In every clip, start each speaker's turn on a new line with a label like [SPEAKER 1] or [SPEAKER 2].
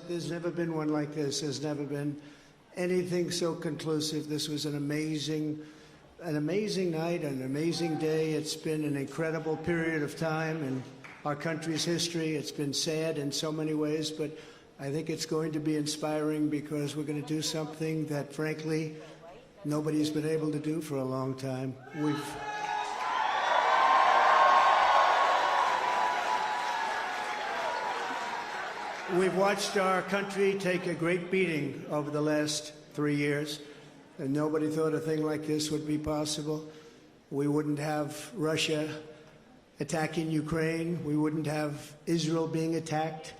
[SPEAKER 1] There's never been one like this. There's never been anything so conclusive. This was an amazing night, an amazing day. It's been an incredible period of time in our country's history. It's been sad in so many ways, but I think it's going to be inspiring because we're going to do something that, frankly, nobody's been able to do for a long time. We've watched our country take a great beating over the last 3 years, and nobody thought a thing like this would be possible. We wouldn't have Russia attacking Ukraine. We wouldn't have Israel being attacked.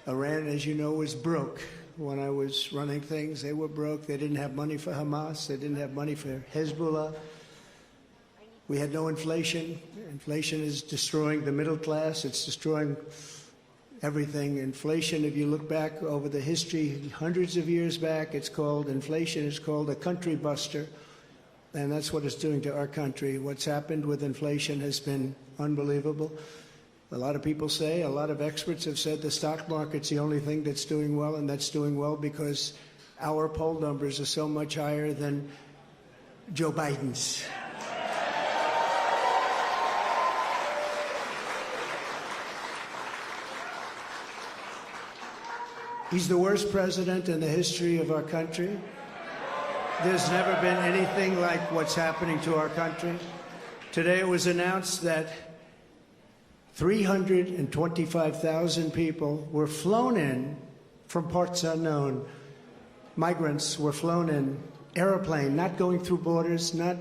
[SPEAKER 1] Iran, as you know, was broke. When I was running things, they were broke. They didn't have money for Hamas. They didn't have money for Hezbollah. We had no inflation. Inflation is destroying the middle class. It's destroying everything. Inflation, if you look back over the history, hundreds of years back, inflation is called a country buster. And that's what it's doing to our country. What's happened with inflation has been unbelievable. A lot of people say, a lot of experts have said the stock market's the only thing that's doing well, and that's doing well because our poll numbers are so much higher than Joe Biden's. He's the worst president in the history of our country. There's never been anything like what's happening to our country. Today it was announced that 325,000 people were flown in from parts unknown. Migrants were flown in, airplane, not going through borders, not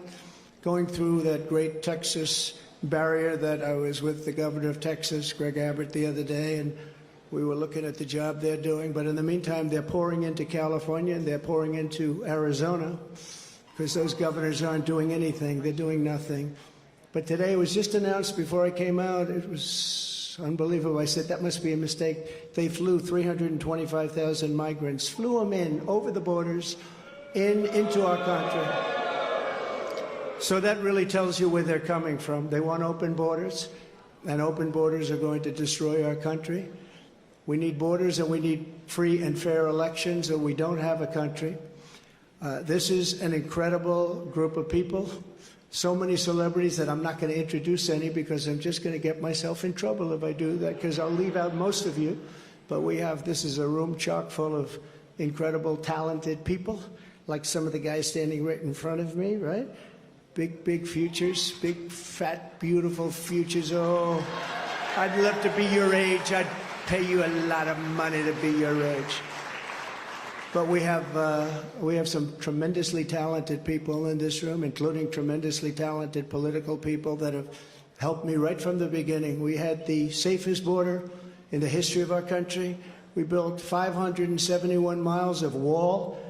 [SPEAKER 1] going through that great Texas barrier that I was with the governor of Texas, Greg Abbott, the other day, and we were looking at the job they're doing. But in the meantime, they're pouring into California and they're pouring into Arizona because those governors aren't doing anything. They're doing nothing. But today it was just announced before I came out. It was unbelievable. I said, that must be a mistake. They flew 325,000 migrants, flew them in over the borders into our country. So that really tells you where they're coming from. They want open borders, and open borders are going to destroy our country. We need borders and we need free and fair elections, or we don't have a country. This is an incredible group of people. So many celebrities that I'm not going to introduce any because I'm just going to get myself in trouble if I do that, because I'll leave out most of you. But this is a room chock full of incredible, talented people, like some of the guys standing right in front of me, right? Big futures, big, fat, beautiful futures. Oh, I'd love to be your age. I'd pay you a lot of money to be your age. But we have some tremendously talented people in this room, including tremendously talented political people that have helped me right from the beginning. We had the safest border in the history of our country. We built 571 miles of wall.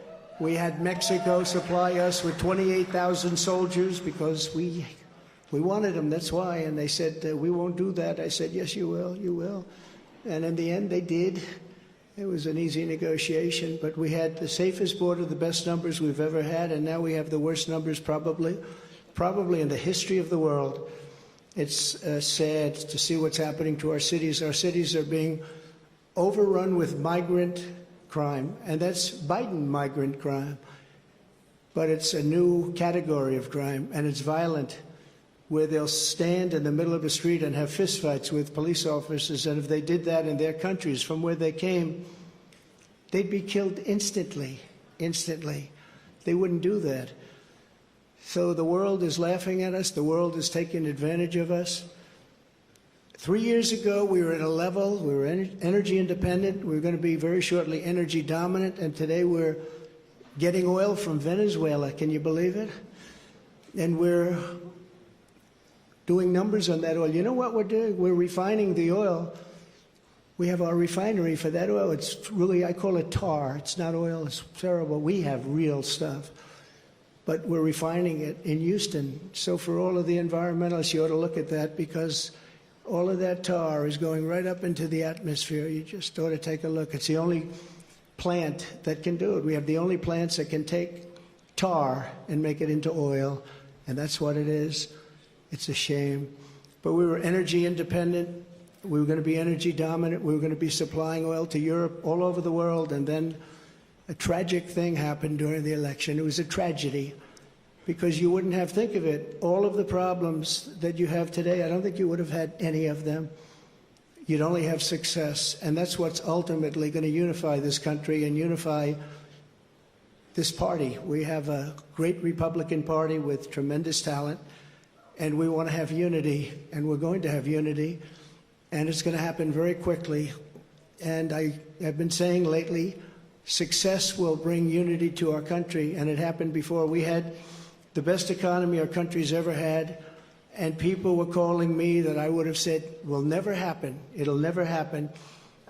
[SPEAKER 1] We had Mexico supply us with 28,000 soldiers because we wanted them, that's why. And they said, we won't do that. I said, yes, you will, you will. And in the end, they did. It was an easy negotiation, but we had the safest border, the best numbers we've ever had, and now we have the worst numbers probably in the history of the world. It's sad to see what's happening to our cities. Our cities are being overrun with migrant crime, and that's Biden migrant crime. But it's a new category of crime, and it's violent, where they'll stand in the middle of the street and have fistfights with police officers, and if they did that in their countries from where they came, they'd be killed instantly. They wouldn't do that. So the world is laughing at us. The world is taking advantage of us. 3 years ago, we were at a level, we were energy independent. We were going to be very shortly energy dominant, and today we're getting oil from Venezuela. Can you believe it? And we're doing numbers on that oil. You know what we're doing? We're refining the oil. We have our refinery for that oil. It's really, I call it tar. It's not oil. It's terrible. We have real stuff. But we're refining it in Houston. So for all of the environmentalists, you ought to look at that, because all of that tar is going right up into the atmosphere. You just ought to take a look. It's the only plant that can do it. We have the only plants that can take tar and make it into oil, and that's what it is. It's a shame. But we were energy independent. We were going to be energy dominant. We were going to be supplying oil to Europe, all over the world. And then a tragic thing happened during the election. It was a tragedy because you wouldn't have, think of it, all of the problems that you have today, I don't think you would have had any of them. You'd only have success. And that's what's ultimately going to unify this country and unify this party. We have a great Republican Party with tremendous talent, and we want to have unity, and we're going to have unity, and it's going to happen very quickly. And I have been saying lately, success will bring unity to our country, and it happened before. We had the best economy our country's ever had, and people were calling me that I would have said will never happen. It'll never happen.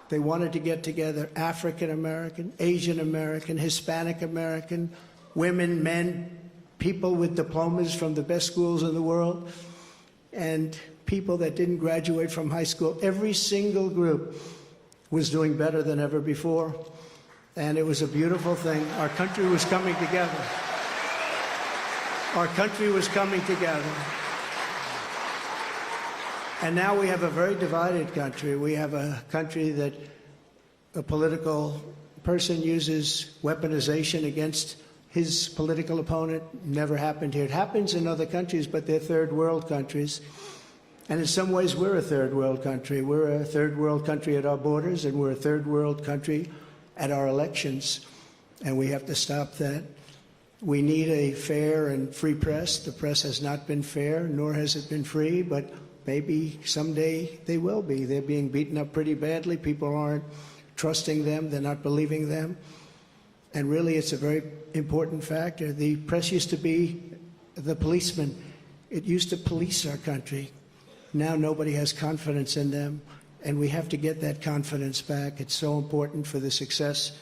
[SPEAKER 1] They wanted to get together, African American, Asian American, Hispanic American, women, men, people with diplomas from the best schools in the world, and people that didn't graduate from high school. Every single group was doing better than ever before, and it was a beautiful thing. Our country was coming together. Our country was coming together. And now we have a very divided country. We have a country that a political person uses weaponization against his political opponent. Never happened here. It happens in other countries, but they're third world countries. And in some ways, we're a third world country. We're a third world country at our borders, and we're a third world country at our elections. And we have to stop that. We need a fair and free press. The press has not been fair, nor has it been free, but maybe someday they will be. They're being beaten up pretty badly. People aren't trusting them. They're not believing them. And really, it's a very important factor. The press used to be the policeman. It used to police our country. Now nobody has confidence in them, and we have to get that confidence back. It's so important for the success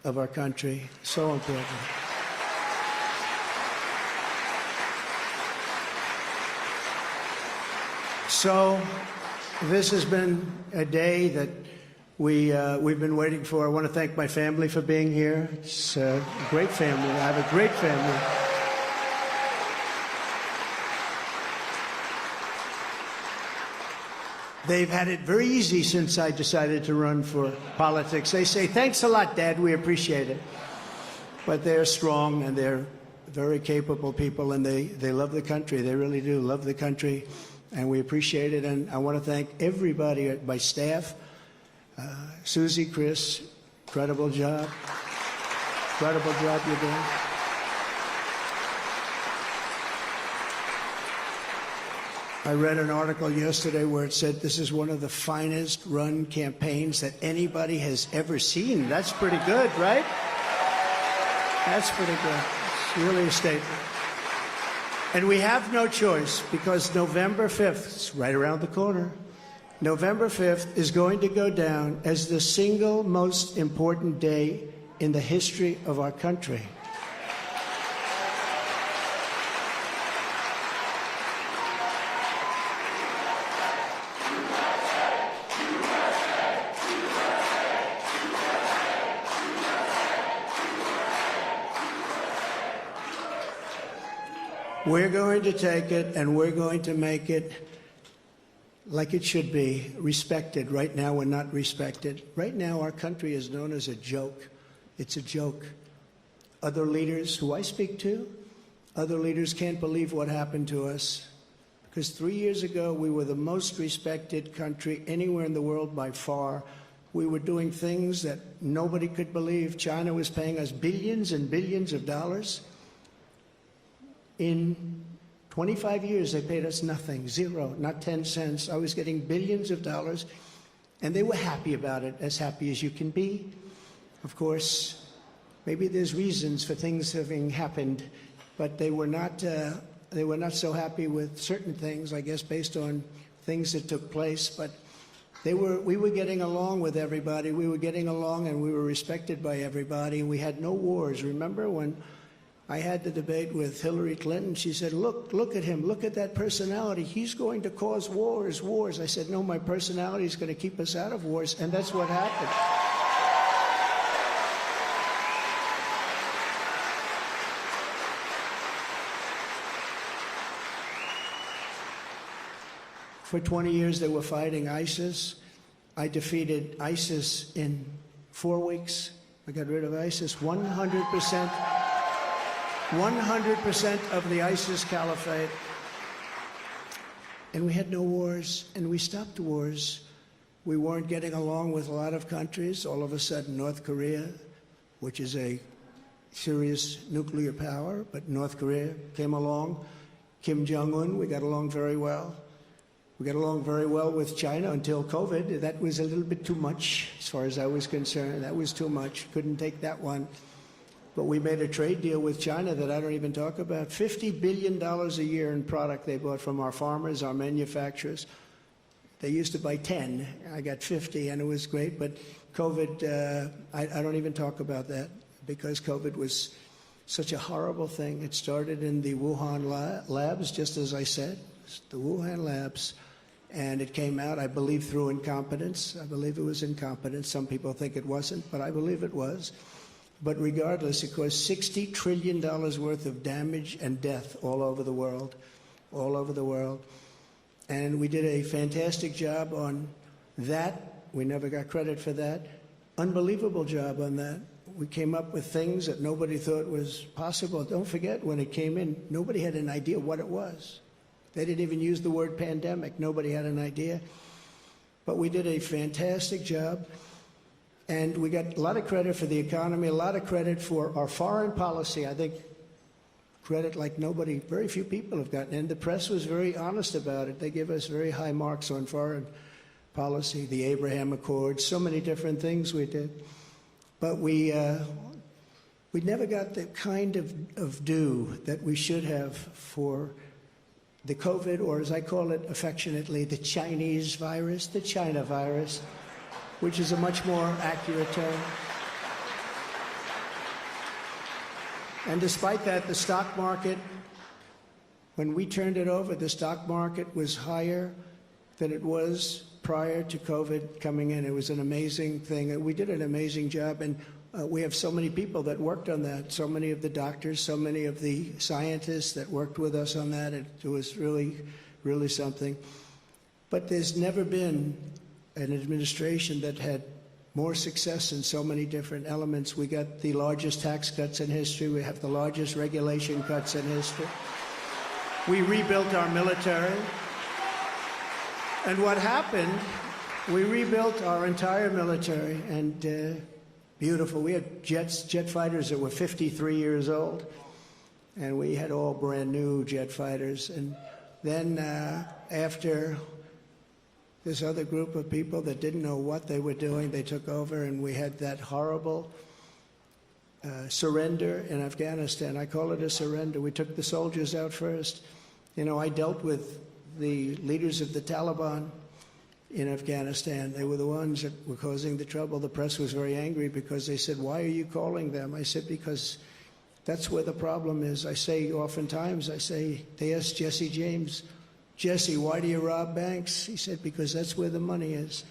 [SPEAKER 1] of our country. So important. So this has been a day that we've been waiting for. I want to thank my family for being here. It's a great family. I have a great family. They've had it very easy since I decided to run for politics. They say, thanks a lot, Dad. We appreciate it. But they're strong, and they're very capable people, and they love the country. They really do love the country, and we appreciate it. And I want to thank everybody, my staff, Susie, Chris, incredible job. Incredible job you're doing. I read an article yesterday where it said this is one of the finest run campaigns that anybody has ever seen. That's pretty good, right? That's pretty good. It's really a statement. And we have no choice, because November 5th, it's right around the corner, November 5th is going to go down as the single most important day in the history of our country. We're going to take it, and we're going to make it like it should be, respected. Right now, we're not respected. Right now, our country is known as a joke. It's a joke. Other leaders who I speak to, other leaders can't believe what happened to us. Because 3 years ago, we were the most respected country anywhere in the world by far. We were doing things that nobody could believe. China was paying us billions and billions of dollars. In 25 years, they paid us nothing, zero, not 10 cents. I was getting billions of dollars, and they were happy about it, as happy as you can be. Of course, maybe there's reasons for things having happened, but they were not so happy with certain things, I guess, based on things that took place. But we were getting along with everybody. We were getting along, and we were respected by everybody. We had no wars. Remember when I had the debate with Hillary Clinton? She said, look at him, look at that personality. He's going to cause wars. I said, no, my personality is going to keep us out of wars, and that's what happened. For 20 years, they were fighting ISIS. I defeated ISIS in 4 weeks. I got rid of ISIS 100%. 100% of the ISIS caliphate. And we had no wars, and we stopped wars. We weren't getting along with a lot of countries. All of a sudden, North Korea, which is a serious nuclear power, but North Korea came along. Kim Jong-un, we got along very well. We got along very well with China until COVID. That was a little bit too much, as far as I was concerned. That was too much. Couldn't take that one. But we made a trade deal with China that I don't even talk about. $50 billion a year in product they bought from our farmers, our manufacturers. They used to buy 10. I got 50, and it was great. But COVID, I don't even talk about that, because COVID was such a horrible thing. It started in the Wuhan labs, just as I said, the Wuhan labs. And it came out, I believe, through incompetence. I believe it was incompetence. Some people think it wasn't, but I believe it was. But regardless, it caused $60 trillion worth of damage and death all over the world, all over the world. And we did a fantastic job on that. We never got credit for that. Unbelievable job on that. We came up with things that nobody thought was possible. Don't forget, when it came in, nobody had an idea what it was. They didn't even use the word pandemic. Nobody had an idea. But we did a fantastic job. And we got a lot of credit for the economy, a lot of credit for our foreign policy. I think credit like nobody, very few people have gotten. And the press was very honest about it. They give us very high marks on foreign policy, the Abraham Accords, so many different things we did. But we never got the kind of due that we should have for the COVID, or as I call it affectionately, the Chinese virus, the China virus, which is a much more accurate term. And despite that, the stock market, when we turned it over, the stock market was higher than it was prior to COVID coming in. It was an amazing thing. We did an amazing job, and we have so many people that worked on that, so many of the doctors, so many of the scientists that worked with us on that. It was really, really something. But there's never been an administration that had more success in so many different elements. We got the largest tax cuts in history. We have the largest regulation cuts in history. We rebuilt our military. And what happened, we rebuilt our entire military, and beautiful. We had jet fighters that were 53 years old, and we had all brand new jet fighters. And then after this other group of people that didn't know what they were doing, they took over, and we had that horrible surrender in Afghanistan. I call it a surrender. We took the soldiers out first. You know, I dealt with the leaders of the Taliban in Afghanistan. They were the ones that were causing the trouble. The press was very angry because they said, "Why are you calling them?" I said, "Because that's where the problem is." I say oftentimes, they asked Jesse James, "Jesse, why do you rob banks?" He said, "Because that's where the money is."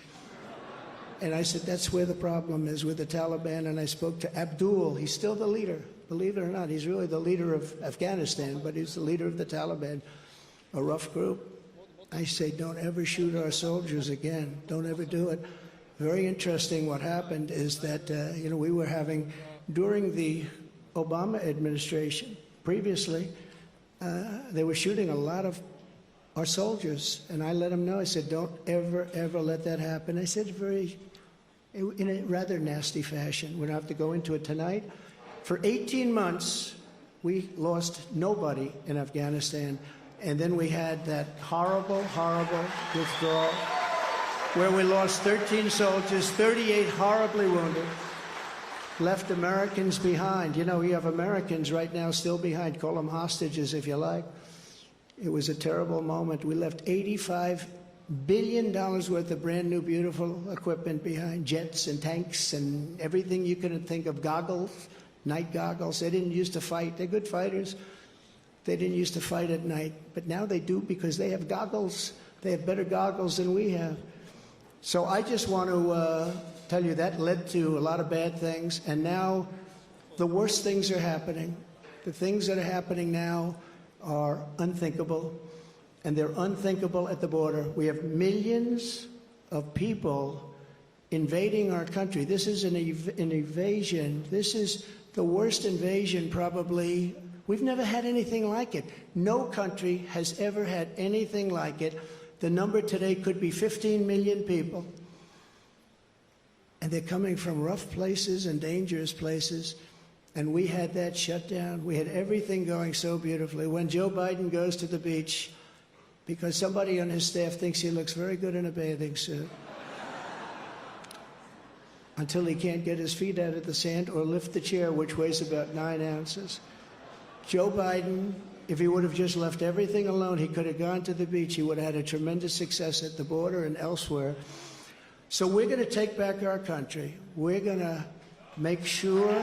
[SPEAKER 1] And I said, that's where the problem is with the Taliban. And I spoke to Abdul. He's still the leader. Believe it or not, he's really the leader of Afghanistan, but he's the leader of the Taliban, a rough group. I say, don't ever shoot our soldiers again. Don't ever do it. Very interesting what happened is that, we were having, during the Obama administration, previously, they were shooting a lot of our soldiers. And I let them know, I said, don't ever, ever let that happen. I said in a rather nasty fashion. We don't have to go into it tonight. For 18 months, we lost nobody in Afghanistan. And then we had that horrible, horrible withdrawal where we lost 13 soldiers, 38 horribly wounded, left Americans behind. You know, we have Americans right now still behind. Call them hostages if you like. It was a terrible moment. We left $85 billion worth of brand new, beautiful equipment behind, jets and tanks and everything you could think of, goggles, night goggles. They didn't used to fight. They're good fighters. They didn't used to fight at night, but now they do because they have goggles. They have better goggles than we have. So I just want to tell you that led to a lot of bad things, and now the worst things are happening. The things that are happening now are unthinkable. and they're unthinkable at the border. We have millions of people invading our country. This is an invasion. This is the worst invasion probably. We've never had anything like it. No country has ever had anything like it. The number today could be 15 million people. And they're coming from rough places and dangerous places. And we had that shut down. We had everything going so beautifully. When Joe Biden goes to the beach, because somebody on his staff thinks he looks very good in a bathing suit, until he can't get his feet out of the sand or lift the chair, which weighs about 9 ounces. Joe Biden, if he would have just left everything alone, he could have gone to the beach. He would have had a tremendous success at the border and elsewhere. So we're going to take back our country. We're going to make sure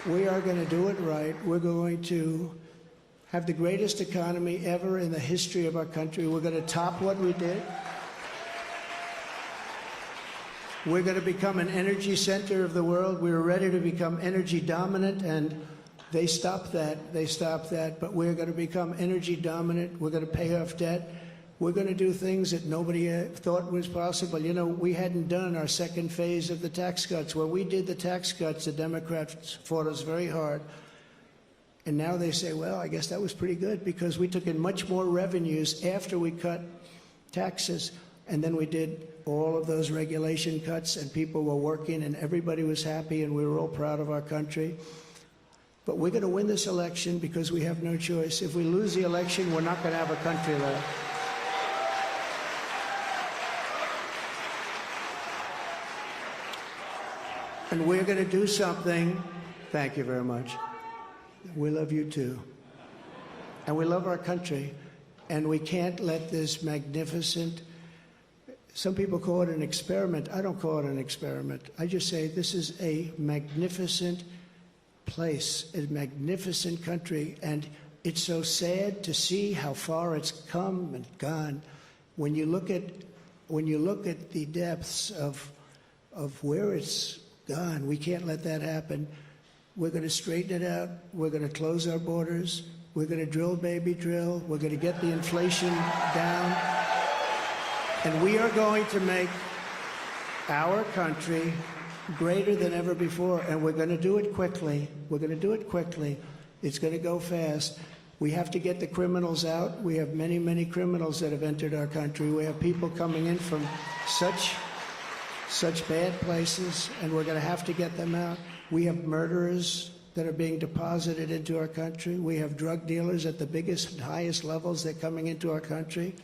[SPEAKER 1] we are going to do it right. We're going to have the greatest economy ever in the history of our country. We're going to top what we did. We're going to become an energy center of the world. We were ready to become energy dominant, and they stopped that. They stopped that. But we're going to become energy dominant. We're going to pay off debt. We're going to do things that nobody thought was possible. You know, we hadn't done our second phase of the tax cuts. When we did the tax cuts, the Democrats fought us very hard. And now they say, well, I guess that was pretty good because we took in much more revenues after we cut taxes. And then we did all of those regulation cuts, and people were working, and everybody was happy, and we were all proud of our country. But we're going to win this election because we have no choice. If we lose the election, we're not going to have a country left. And we're going to do something. Thank you very much. We love you too. And we love our country. And we can't let this magnificent, some people call it an experiment. I don't call it an experiment. I just say this is a magnificent place, a magnificent country. And it's so sad to see how far it's come and gone. When you look at the depths of where it's gone, we can't let that happen. We're going to straighten it out. We're going to close our borders. We're going to drill, baby, drill. We're going to get the inflation down. And we are going to make our country greater than ever before. And we're going to do it quickly. We're going to do it quickly. It's going to go fast. We have to get the criminals out. We have many, many criminals that have entered our country. We have people coming in from such bad places, and we're going to have to get them out. We have murderers that are being deposited into our country. We have drug dealers at the biggest and highest levels. They're coming into our country.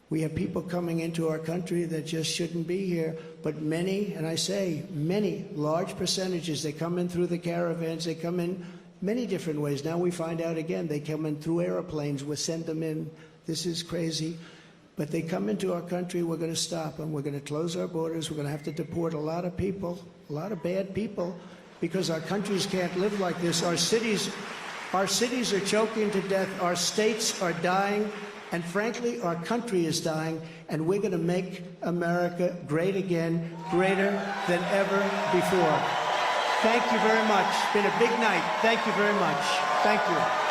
[SPEAKER 1] We have people coming into our country that just shouldn't be here. But many, and I say many, large percentages, they come in through the caravans. They come in many different ways. Now we find out again, they come in through airplanes. We send them in. This is crazy. But they come into our country, we're going to stop them. We're going to close our borders. We're going to have to deport a lot of people, a lot of bad people, because our countries can't live like this. Our cities are choking to death. Our states are dying. And frankly, our country is dying. And we're going to make America great again, greater than ever before. Thank you very much. It's been a big night. Thank you very much. Thank you.